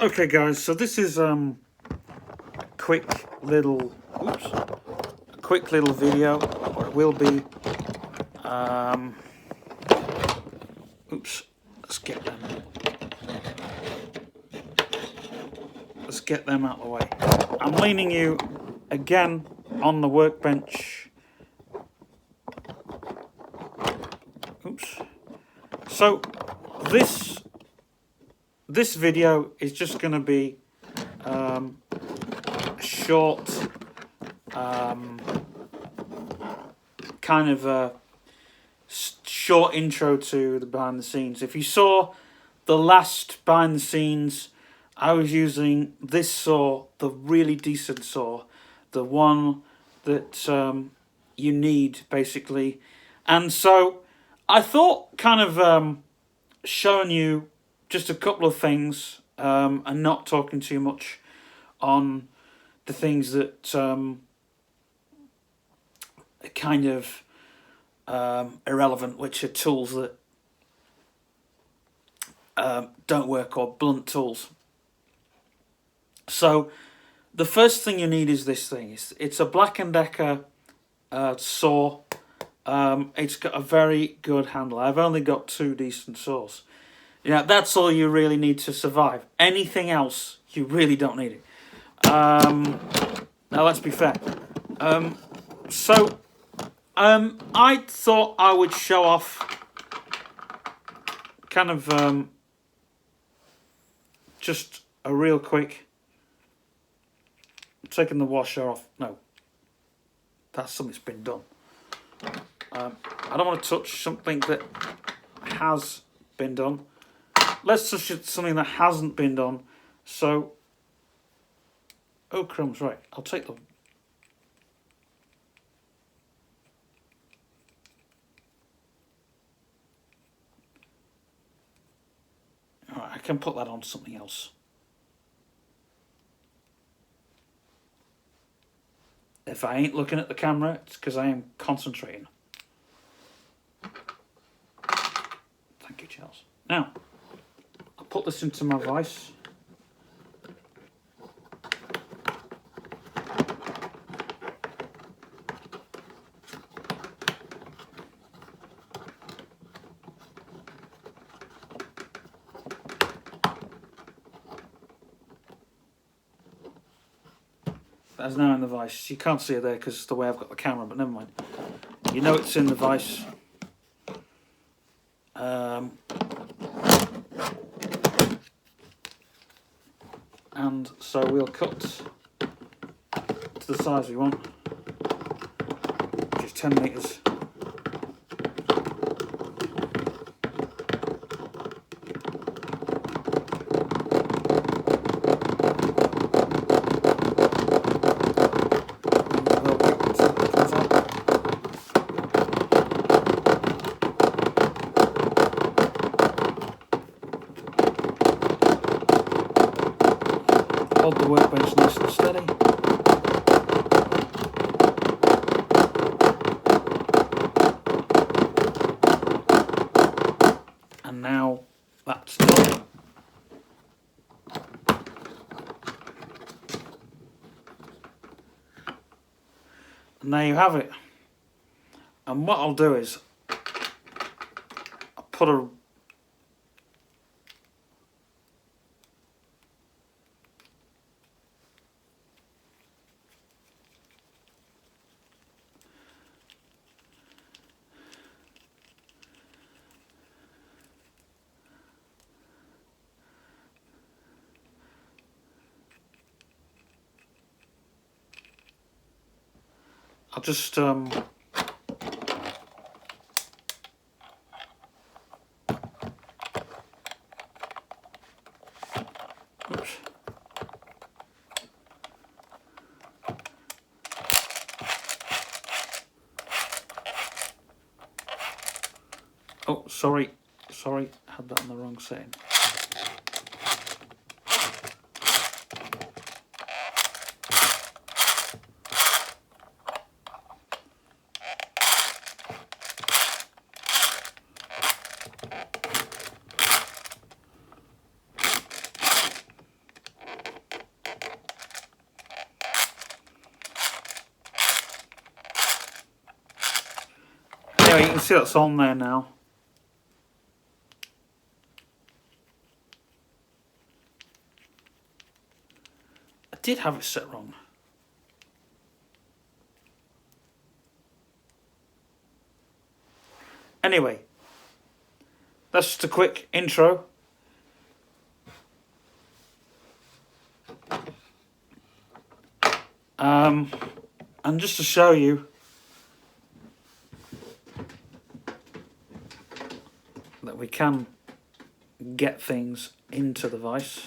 Okay guys, so this is a quick little video, or it will be. Let's get them out of the way. I'm leaning you again on the workbench. So this video is just going to be a short kind of a short intro to the behind the scenes. If you saw the last behind the scenes, I was using this saw, the really decent saw, the one that you need basically. And so I thought kind of showing you just a couple of things and not talking too much on the things that are kind of irrelevant, which are tools that don't work, or blunt tools. So the first thing you need is this thing. It's a Black & Decker saw. It's got a very good handle. I've only got 2 decent saws. Yeah, that's all you really need to survive. Anything else, you really don't need it. Now let's be fair. I thought I would show off kind of just a real quick. Taking the washer off. No, that's something that's been done. I don't want to touch something that has been done. Let's touch something that hasn't been done. So, oh crumbs, right, I'll take them. Alright, I can put that on something else. If I ain't looking at the camera, it's because I am concentrating. Thank you, Charles. Now, I'll put this into my vise. That's now in the vise. You can't see it there because it's the way I've got the camera, but never mind. You know it's in the vise. And so we'll cut to the size we want, which is 10 metres. Hold the workbench nice and steady. And now that's done. And there you have it. And what I'll do is I'll put a I'll just oops. Oh, sorry, I had that on the wrong setting. Anyway, you can see that's on there now. I did have it set wrong. Anyway, that's just a quick intro. And just to show you that we can get things into the vise.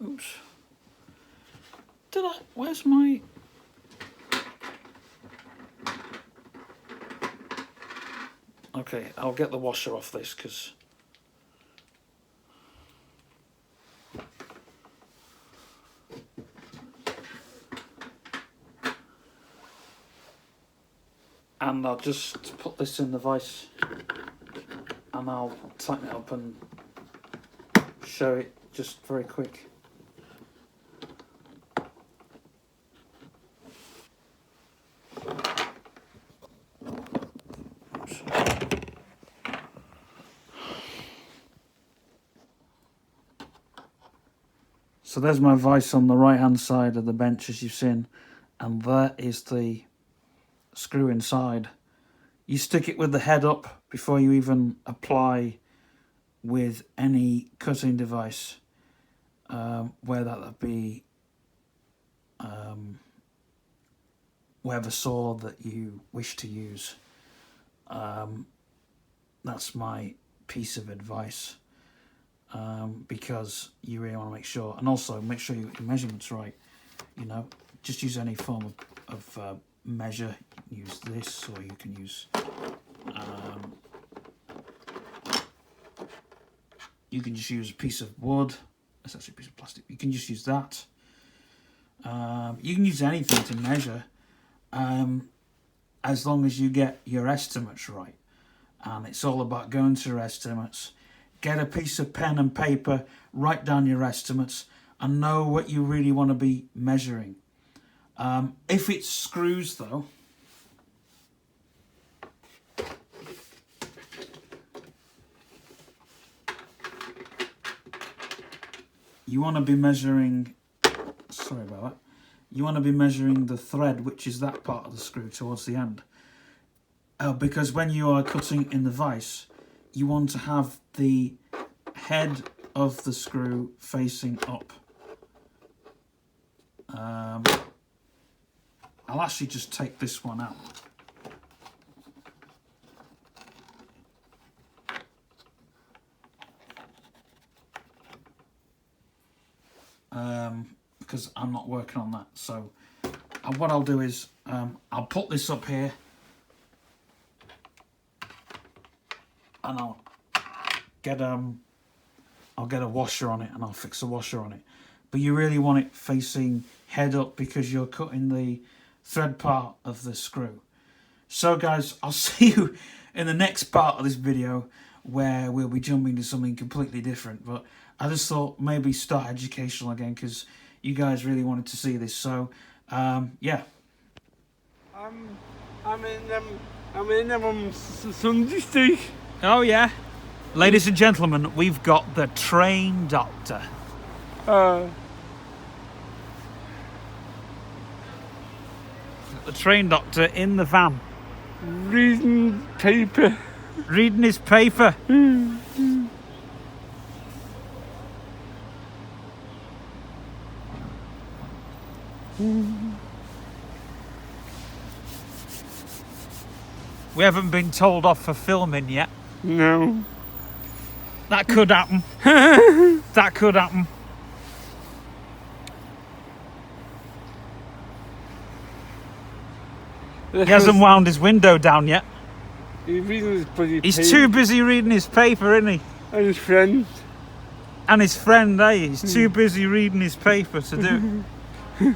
Oops. Where's my... Okay, I'll get the washer off this because... And I'll just put this in the vise and I'll tighten it up and show it just very quick. So there's my vise on the right hand side of the bench, as you've seen, and there is the screw inside. You stick it with the head up before you even apply with any cutting device, whether that be whatever saw that you wish to use. That's my piece of advice, because you really want to make sure, and also make sure you get your measurements right. You know, just use any form of measure. You can use this, or you can use you can just use a piece of wood. That's actually a piece of plastic. You can just use that. You can use anything to measure, as long as you get your estimates right. And it's all about going to your estimates. Get a piece of pen and paper, write down your estimates, and know what you really want to be measuring. If it's screws, though, you want to be measuring, sorry about that, you want to be measuring the thread, which is that part of the screw towards the end. Because when you are cutting in the vise, you want to have the head of the screw facing up. I'll actually just take this one out. Because I'm not working on that. So what I'll do is I'll put this up here and I'll get a washer on it, and I'll fix a washer on it. But you really want it facing head up because you're cutting the thread part of the screw. So guys, I'll see you in the next part of this video where we'll be jumping to something completely different. But I just thought maybe start educational again because you guys really wanted to see this. So yeah. I'm in Sunday steak. Oh yeah. Ladies and gentlemen, we've got the train doctor. The train doctor in the van. Reading paper. Reading his paper. We haven't been told off for filming yet. No. That could happen. That could happen. He hasn't wound his window down yet. He's reading his bloody He's paper. too busy reading his paper, isn't he? And his friend. And his friend, eh? He's too busy reading his paper to do it.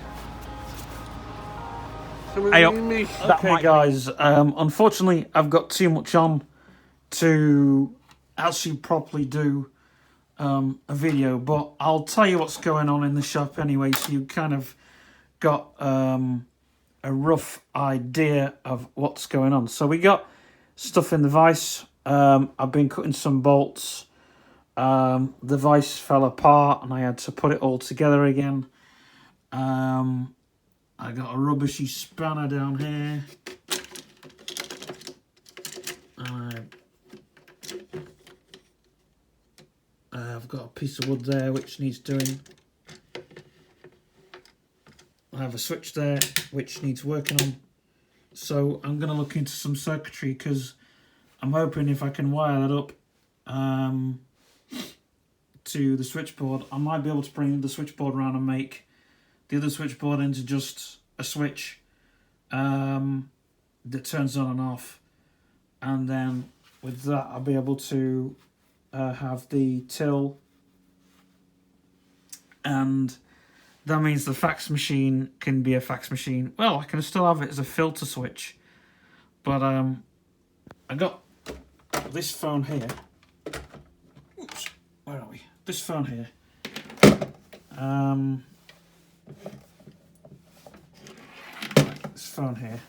Hey, okay, guys. Unfortunately, I've got too much on to actually properly do a video, but I'll tell you what's going on in the shop anyway, so you kind of got a a rough idea of what's going on. So we got stuff in the vise. I've been cutting some bolts. The vise fell apart and I had to put it all together again. I got a rubbishy spanner down here. I've got a piece of wood there which needs doing. I have a switch there which needs working on. So I'm going to look into some circuitry because I'm hoping if I can wire that up to the switchboard, I might be able to bring the switchboard around and make the other switchboard into just a switch that turns on and off. And then with that, I'll be able to have the till, and that means the fax machine can be a fax machine. Well, I can still have it as a filter switch, but I got this phone here. Oops, where are we? This phone here. This phone here.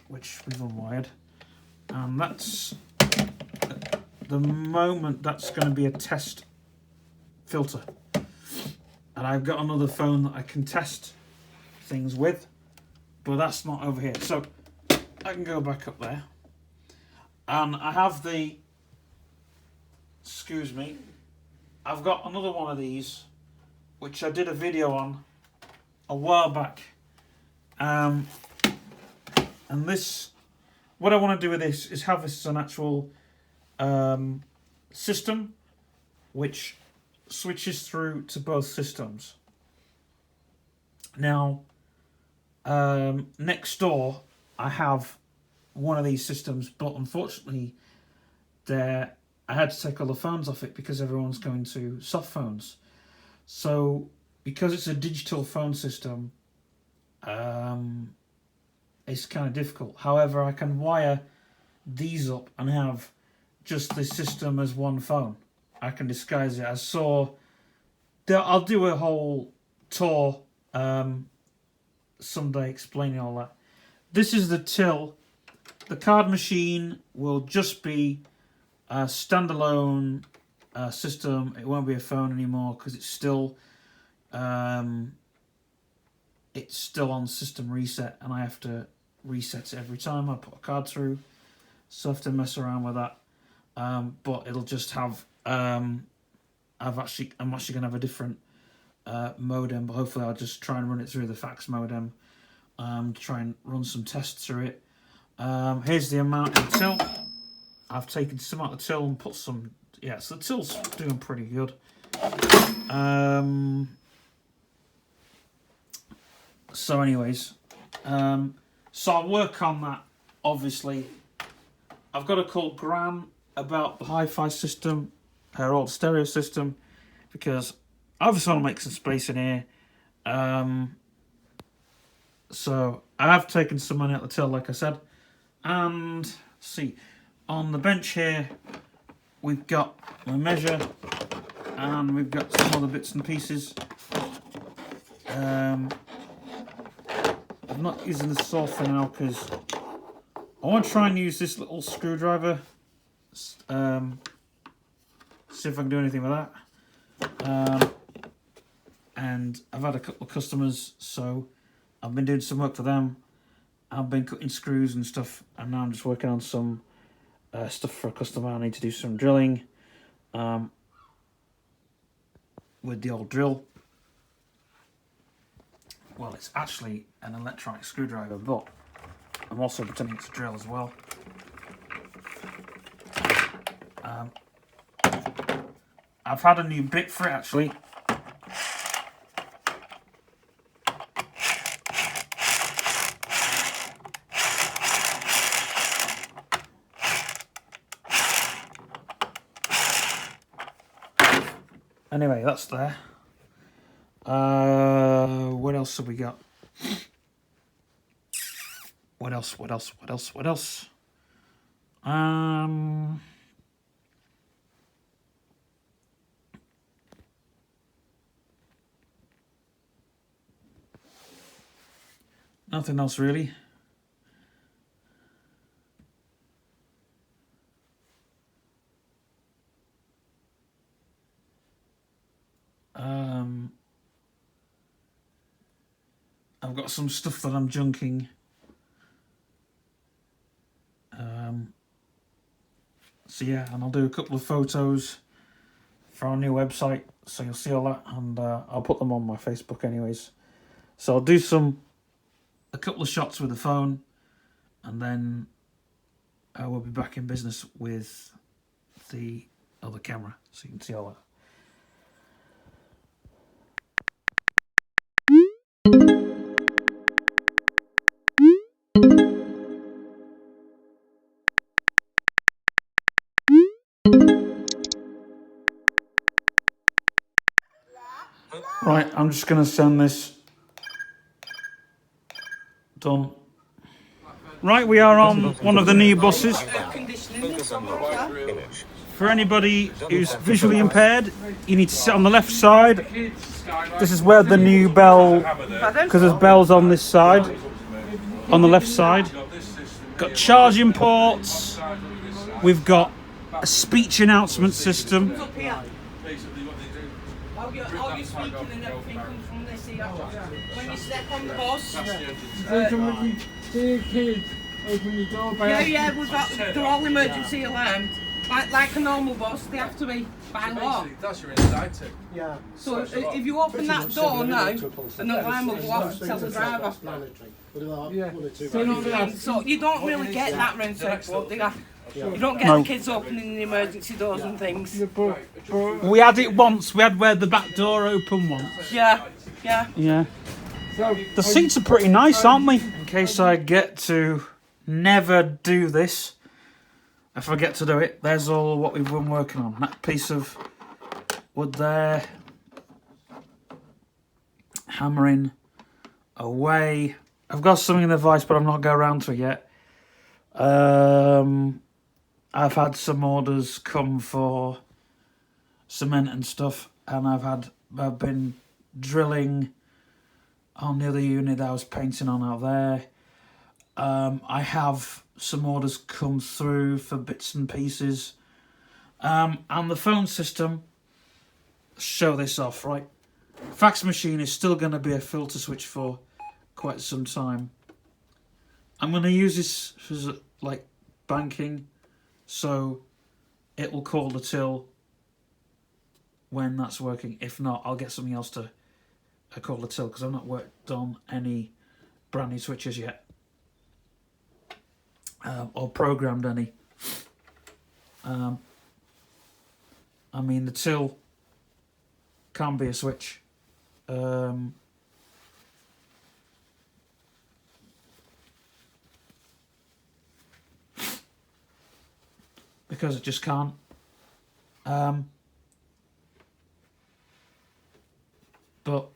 Which we've unwired, and that's at the moment that's going to be a test filter, and I've got another phone that I can test things with, but that's not over here, so I can go back up there, and I have the, excuse me, I've got another one of these which I did a video on a while back. And this, what I want to do with this is have this as an actual system which switches through to both systems. Now, next door I have one of these systems, but unfortunately I had to take all the phones off it because everyone's going to soft phones. So because it's a digital phone system, it's kind of difficult. However, I can wire these up and have just this system as one phone. I can disguise it. I'll do a whole tour someday explaining all that. This is the till. The card machine will just be a standalone system. It won't be a phone anymore because it's still on system reset, and I have to reset it every time I put a card through, so I have to mess around with that. But it'll just have I'm actually going to have a different modem, but hopefully I'll just try and run it through the fax modem to try and run some tests through it. Here's the amount of the till. I've taken some out of the till and put some, so the till's doing pretty good. So anyways, so I'll work on that, obviously. I've got to call Gran about the hi-fi system, her old stereo system, because I obviously want to make some space in here. So I have taken some money out the till, like I said. And see, on the bench here, we've got my measure, and we've got some other bits and pieces. I'm not using the saw for now because I want to try and use this little screwdriver. See if I can do anything with that. And I've had a couple of customers, so I've been doing some work for them. I've been cutting screws and stuff, and now I'm just working on some stuff for a customer. I need to do some drilling with the old drill. Well, it's actually an electronic screwdriver, but I'm also pretending it's a drill as well. I've had a new bit for it, actually. Anyway, that's there. What else have we got? What else? Nothing else really. I've got some stuff that I'm junking. So yeah, and I'll do a couple of photos for our new website, so you'll see all that, and I'll put them on my Facebook anyways. So I'll do a couple of shots with the phone, and then I will be back in business with the other camera, so you can see all that. Right, I'm just going to send this done. Right, we are on one of the new buses. For anybody who's visually impaired, you need to sit on the left side. This is where the new bell, because there's bells on this side, on the left side. Got charging ports. We've got a speech announcement system. All your speaking and everything comes from this here. When you step on the bus. Open the door by Yeah, they're all emergency alarmed. Like a normal bus, they have to be by law. That's your inside tip. Yeah. So if you open that door now, an alarm will go off and tell the driver. Yeah. You know what I mean? So you don't really get that round Circuit, do you? You don't get the kids opening the emergency doors and things. We had it once. We had where the back door open once. Yeah. Yeah. The seats are pretty nice, aren't they? In case I get to never do this, if I get to do it, there's all what we've been working on. That piece of wood there, hammering away. I've got something in the vise, but I'm not going around to it yet. I've had some orders come for cement and stuff, and I've been drilling on the other unit that I was painting on out there. I have some orders come through for bits and pieces. And the phone system, show this off, right? Fax machine is still going to be a filter switch for quite some time. I'm going to use this as like banking, so it will call the till when that's working. If not, I'll get something else to call the till, because I've not worked on any brand new switches yet, or programmed any. I mean, the till can be a switch. Because it just can't. But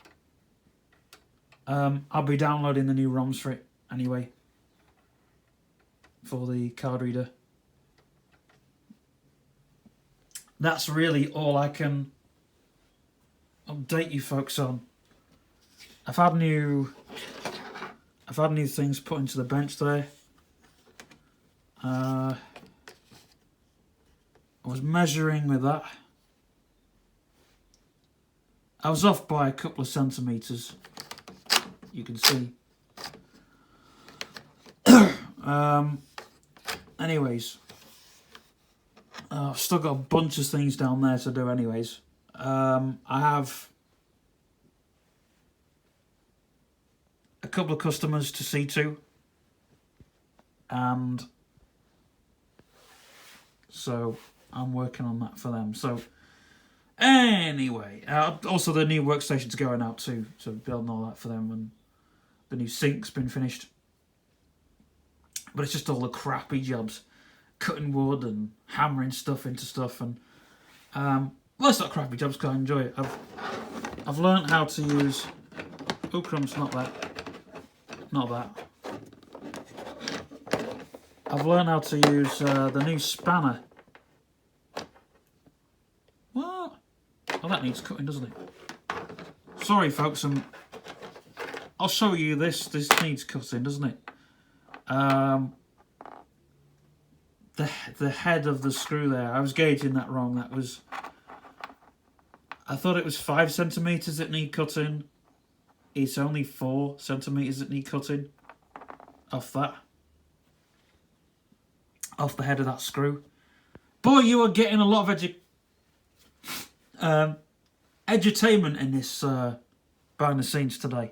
I'll be downloading the new ROMs for it anyway, for the card reader. That's really all I can update you folks on. I've had new things put into the bench there. I was measuring with that. I was off by a couple of centimetres, you can see. Anyways, I've still got a bunch of things down there to do anyways. I have a couple of customers to see to, and so I'm working on that for them. So anyway, also the new workstation's going out too, so building all that for them, and the new sink's been finished. But it's just all the crappy jobs, cutting wood and hammering stuff into stuff, and well, it's not crappy jobs because I enjoy it. I've learned how to use. Oh crumbs, not that. I've learned how to use the new spanner. What? Oh, that needs cutting, doesn't it? Sorry, folks. I'm I'll show you this. This needs cutting, doesn't it? The head of the screw there. I was gauging that wrong. That was. I thought it was 5 centimeters that need cutting. It's only 4 centimeters that need cutting off that. Off the head of that screw. Boy, you are getting a lot of edutainment in this behind the scenes today.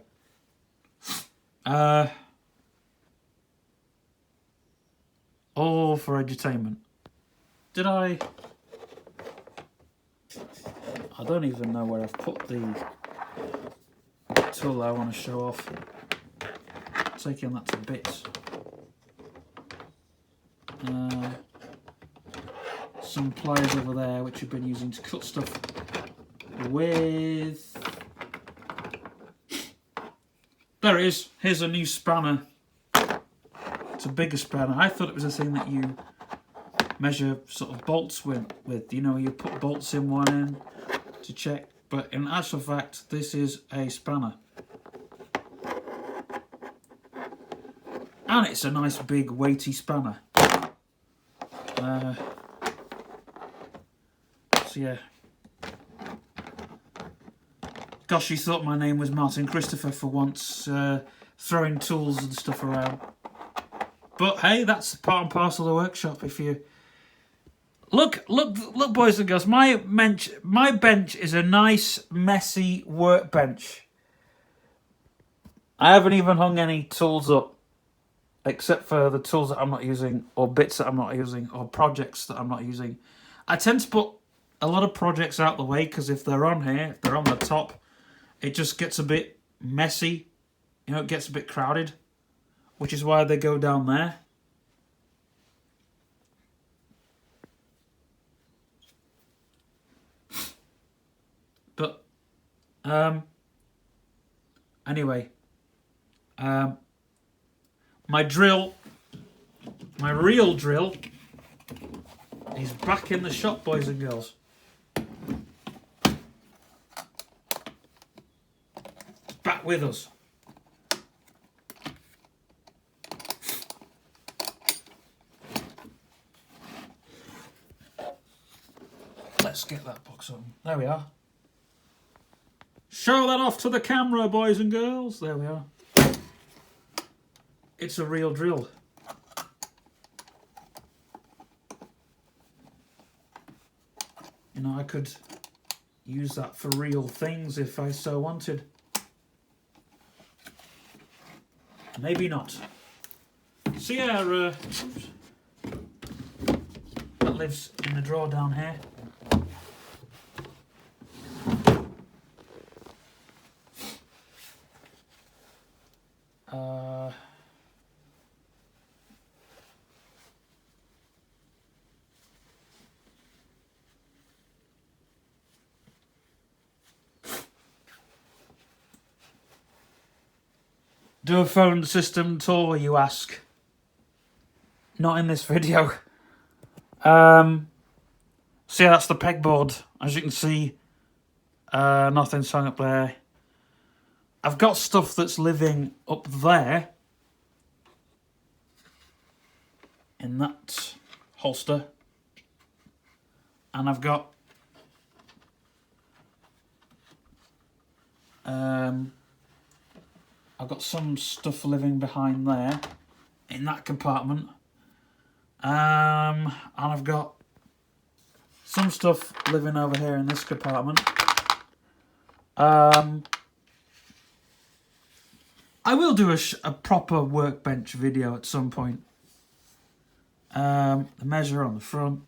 All for edutainment. Did I don't even know where I've put the tool I want to show off. Taking that to bits. Some pliers over there which I've been using to cut stuff with. There it is. Here's a new spanner. It's a bigger spanner. I thought it was a thing that you measure sort of bolts with. You know, you put bolts in one end to check. But in actual fact, this is a spanner. And it's a nice big weighty spanner. So yeah. Gosh, you thought my name was Martin Christopher for once, throwing tools and stuff around. But hey, that's part and parcel of the workshop. If you look, boys and girls, my bench is a nice, messy workbench. I haven't even hung any tools up, except for the tools that I'm not using, or bits that I'm not using, or projects that I'm not using. I tend to put a lot of projects out the way, because if they're on here, if they're on the top, it just gets a bit messy. You know, it gets a bit crowded, which is why they go down there. But, anyway, my drill, my real drill, is back in the shop, boys and girls. It's back with us. Let's get that box on. There we are. Show that off to the camera, boys and girls. There we are. It's a real drill. You know, I could use that for real things if I so wanted. Maybe not. So yeah, that lives in the drawer down here. Do a phone system tour, you ask? Not in this video. So yeah, that's the pegboard. As you can see, nothing's hung up there. I've got stuff that's living up there. In that holster. And I've got some stuff living behind there in that compartment. And I've got some stuff living over here in this compartment. I will do a proper workbench video at some point. The measure on the front.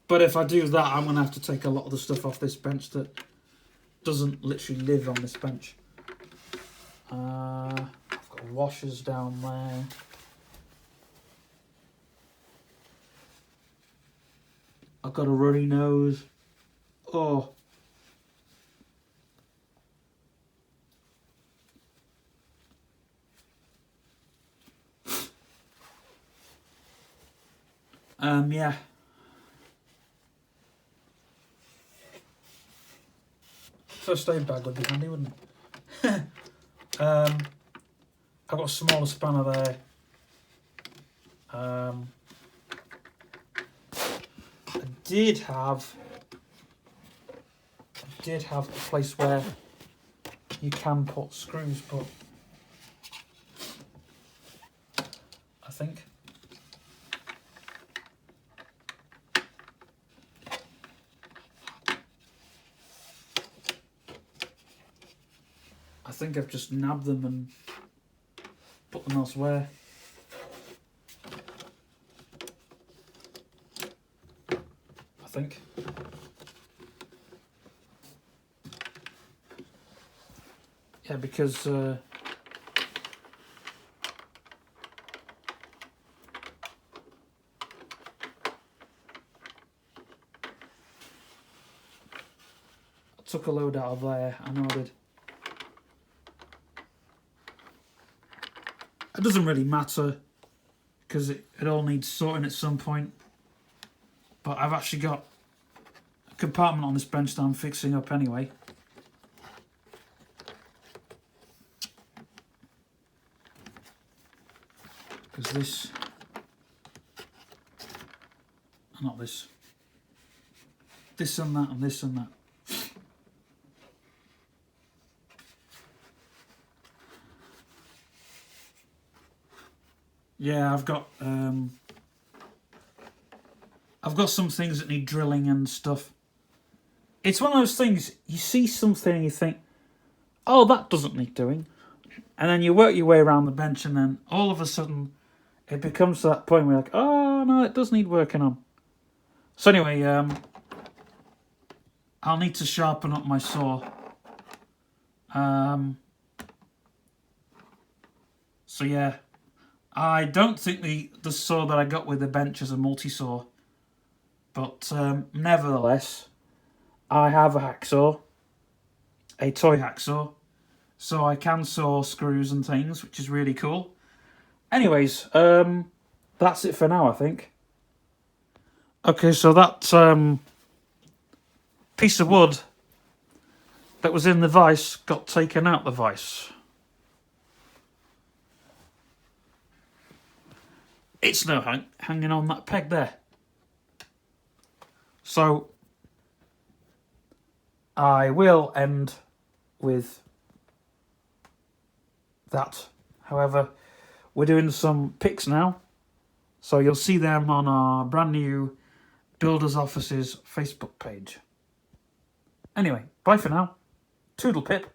But if I do that, I'm going to have to take a lot of the stuff off this bench that doesn't literally live on this bench. I've got washers down there. I've got a runny nose. Oh. Yeah. First aid bag would be handy, wouldn't it? I've got a smaller spanner there. I did have a place where you can put screws, but I think I've just nabbed them and put them elsewhere. I think. Yeah, because I took a load out of there, I know I did. It doesn't really matter because it all needs sorting at some point. But I've actually got a compartment on this bench that I'm fixing up anyway. Because this, not this, this and that and this and that. Yeah, I've got some things that need drilling and stuff. It's one of those things, you see something and you think, oh, that doesn't need doing. And then you work your way around the bench and then all of a sudden it becomes to that point where you're like, oh, no, it does need working on. So anyway, I'll need to sharpen up my saw. So yeah, I don't think the saw that I got with the bench is a multi-saw. But nevertheless, I have a hacksaw, a toy hacksaw, so I can saw screws and things, which is really cool. Anyways, that's it for now, I think. Okay, so that piece of wood that was in the vise got taken out the vise. It's now hanging on that peg there. So I will end with that. However, we're doing some pics now, so you'll see them on our brand new Builders Offices Facebook page. Anyway, bye for now. Toodle pip.